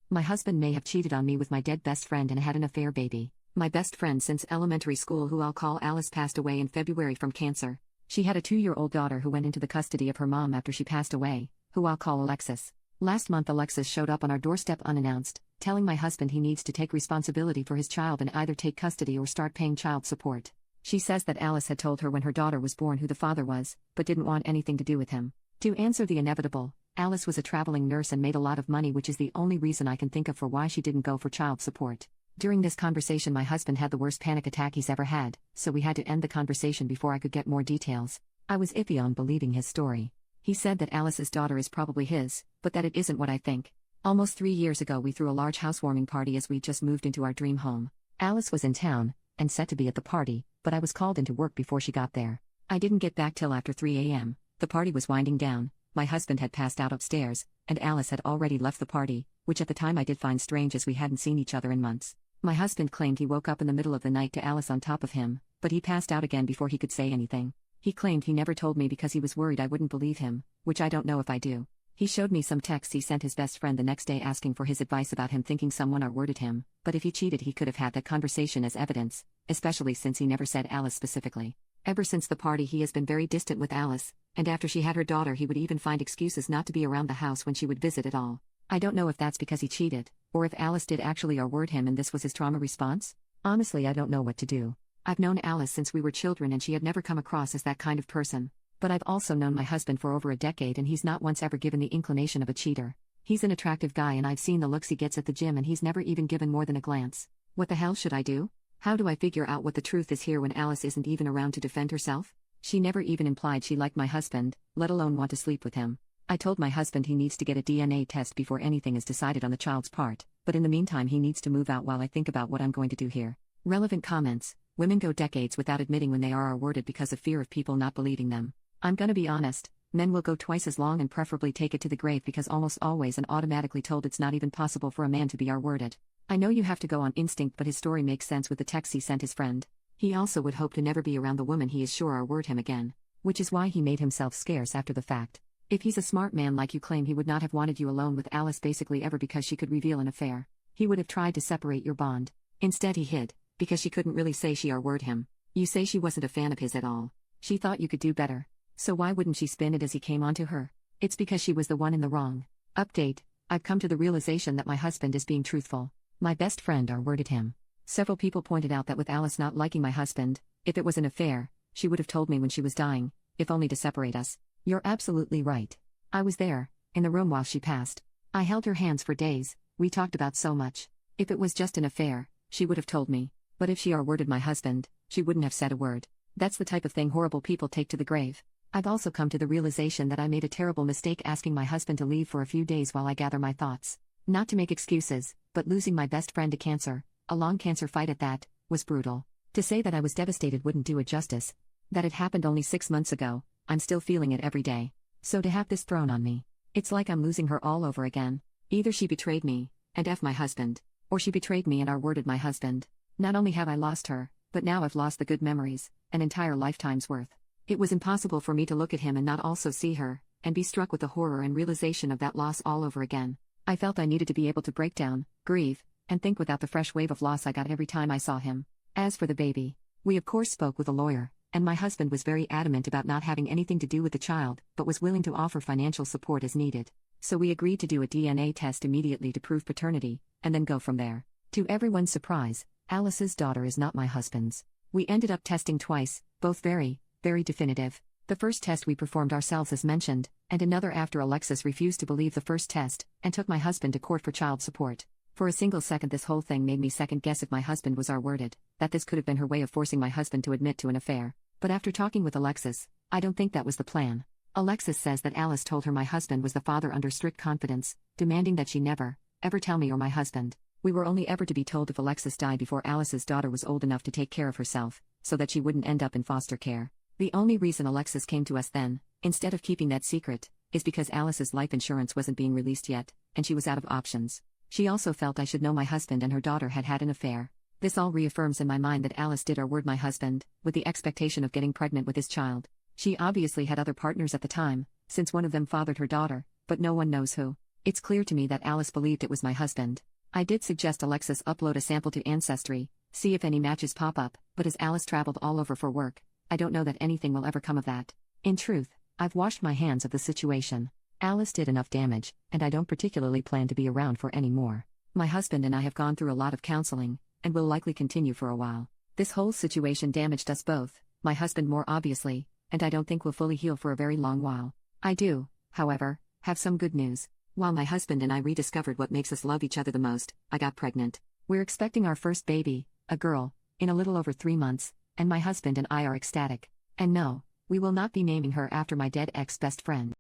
My husband may have cheated on me with my dead best friend and had an affair baby. My best friend since elementary school, who I'll call Alice, passed away in February from cancer. She had a 2-year-old daughter who went into the custody of her mom after she passed away, who I'll call Alexis. Last month Alexis showed up on our doorstep unannounced, telling my husband he needs to take responsibility for his child and either take custody or start paying child support. She says that Alice had told her when her daughter was born who the father was, but didn't want anything to do with him. To answer the inevitable, Alice was a traveling nurse and made a lot of money, which is the only reason I can think of for why she didn't go for child support. During this conversation my husband had the worst panic attack he's ever had, so we had to end the conversation before I could get more details. I was iffy on believing his story. He said that Alice's daughter is probably his, but that it isn't what I think. Almost 3 years ago we threw a large housewarming party as we just moved into our dream home. Alice was in town, and set to be at the party, but I was called into work before she got there. I didn't get back till after 3 a.m. The party was winding down. My husband had passed out upstairs, and Alice had already left the party, which at the time I did find strange as we hadn't seen each other in months. My husband claimed he woke up in the middle of the night to Alice on top of him, but he passed out again before he could say anything. He claimed he never told me because he was worried I wouldn't believe him, which I don't know if I do. He showed me some texts he sent his best friend the next day asking for his advice about him, thinking someone R-worded him, but if he cheated he could have had that conversation as evidence, especially since he never said Alice specifically. Ever since the party he has been very distant with Alice, and after she had her daughter he would even find excuses not to be around the house when she would visit at all. I don't know if that's because he cheated, or if Alice did actually R-word him and this was his trauma response. Honestly, I don't know what to do. I've known Alice since we were children and she had never come across as that kind of person. But I've also known my husband for over a decade and he's not once ever given the inclination of a cheater. He's an attractive guy and I've seen the looks he gets at the gym and he's never even given more than a glance. What the hell should I do? How do I figure out what the truth is here when Alice isn't even around to defend herself? She never even implied she liked my husband, let alone want to sleep with him. I told my husband he needs to get a DNA test before anything is decided on the child's part, but in the meantime he needs to move out while I think about what I'm going to do here. Relevant comments. Women go decades without admitting when they are R-worded because of fear of people not believing them. I'm gonna be honest, men will go twice as long and preferably take it to the grave because almost always and automatically told it's not even possible for a man to be R-worded. I know you have to go on instinct, but his story makes sense with the text he sent his friend. He also would hope to never be around the woman he is sure R-word him again, which is why he made himself scarce after the fact. If he's a smart man like you claim, he would not have wanted you alone with Alice basically ever because she could reveal an affair. He would have tried to separate your bond. Instead he hid, because she couldn't really say she R-word him. You say she wasn't a fan of his at all. She thought you could do better. So why wouldn't she spin it as he came onto her? It's because she was the one in the wrong. Update: I've come to the realization that my husband is being truthful. My best friend R-worded him. Several people pointed out that with Alice not liking my husband, if it was an affair, she would have told me when she was dying, if only to separate us. You're absolutely right. I was there, in the room while she passed. I held her hands for days, we talked about so much. If it was just an affair, she would have told me. But if she R-worded my husband, she wouldn't have said a word. That's the type of thing horrible people take to the grave. I've also come to the realization that I made a terrible mistake asking my husband to leave for a few days while I gather my thoughts. Not to make excuses, but losing my best friend to cancer, a long cancer fight at that, was brutal. To say that I was devastated wouldn't do it justice. That it happened only 6 months ago, I'm still feeling it every day. So to have this thrown on me, it's like I'm losing her all over again. Either she betrayed me, and F my husband, or she betrayed me and R-worded my husband. Not only have I lost her, but now I've lost the good memories, an entire lifetime's worth. It was impossible for me to look at him and not also see her, and be struck with the horror and realization of that loss all over again. I felt I needed to be able to break down, grieve, and think without the fresh wave of loss I got every time I saw him. As for the baby, we of course spoke with a lawyer, and my husband was very adamant about not having anything to do with the child, but was willing to offer financial support as needed. So we agreed to do a DNA test immediately to prove paternity, and then go from there. To everyone's surprise, Alice's daughter is not my husband's. We ended up testing twice, both very definitive. The first test we performed ourselves as mentioned, and another after Alexis refused to believe the first test, and took my husband to court for child support. For a single second this whole thing made me second guess if my husband was R-worded, that this could have been her way of forcing my husband to admit to an affair. But after talking with Alexis, I don't think that was the plan. Alexis says that Alice told her my husband was the father under strict confidence, demanding that she never, ever tell me or my husband. We were only ever to be told if Alexis died before Alice's daughter was old enough to take care of herself, so that she wouldn't end up in foster care. The only reason Alexis came to us then, instead of keeping that secret, is because Alice's life insurance wasn't being released yet, and she was out of options. She also felt I should know my husband and her daughter had had an affair. This all reaffirms in my mind that Alice did R-word my husband, with the expectation of getting pregnant with his child. She obviously had other partners at the time, since one of them fathered her daughter, but no one knows who. It's clear to me that Alice believed it was my husband. I did suggest Alexis upload a sample to Ancestry, see if any matches pop up, but as Alice traveled all over for work, I don't know that anything will ever come of that. In truth, I've washed my hands of the situation. Alice did enough damage, and I don't particularly plan to be around for any more. My husband and I have gone through a lot of counseling, and will likely continue for a while. This whole situation damaged us both, my husband more obviously, and I don't think we'll fully heal for a very long while. I do, however, have some good news. While my husband and I rediscovered what makes us love each other the most, I got pregnant. We're expecting our first baby, a girl, in a little over 3 months, and my husband and I are ecstatic. And no, we will not be naming her after my dead ex-best friend.